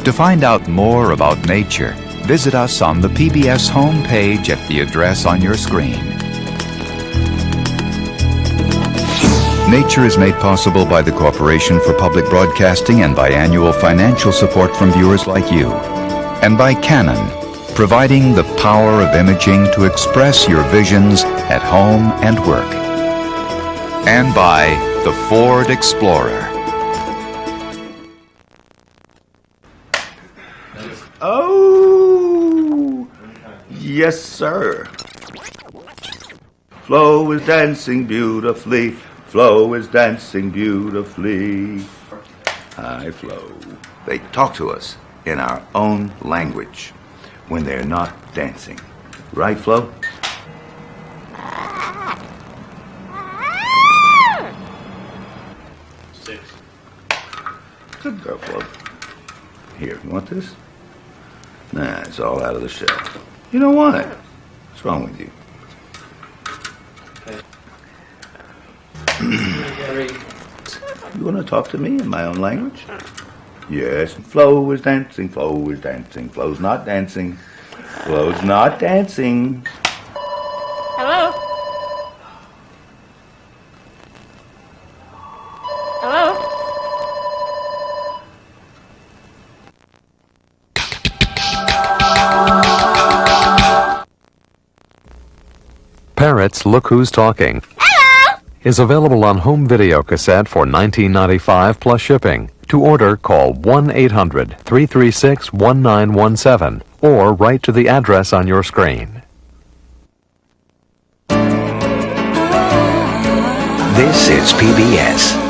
To find out more about nature, visit us on the PBS homepage at the address on your screen. Nature is made possible by the Corporation for Public Broadcasting and by annual financial support from viewers like you. And by Canon, providing the power of imaging to express your visions at home and work. And by the Ford Explorer. Oh, yes, sir. Flo is dancing beautifully. Flo is dancing beautifully. Hi, Flo. They talk to us in our own language when they're not dancing. Right, Flo? Good girl, Flo. Here, you want this? Nah, it's all out of the shelf. You know what? What's wrong with you? You want to talk to me in my own language? Yes. Flo is dancing. Flo is dancing. Flo's not dancing. Flo's not dancing. Hello? Hello? Parrots, Look Who's Talking is available on home video cassette for $19.95 plus shipping. To order, call 1-800-336-1917 or write to the address on your screen. This is PBS.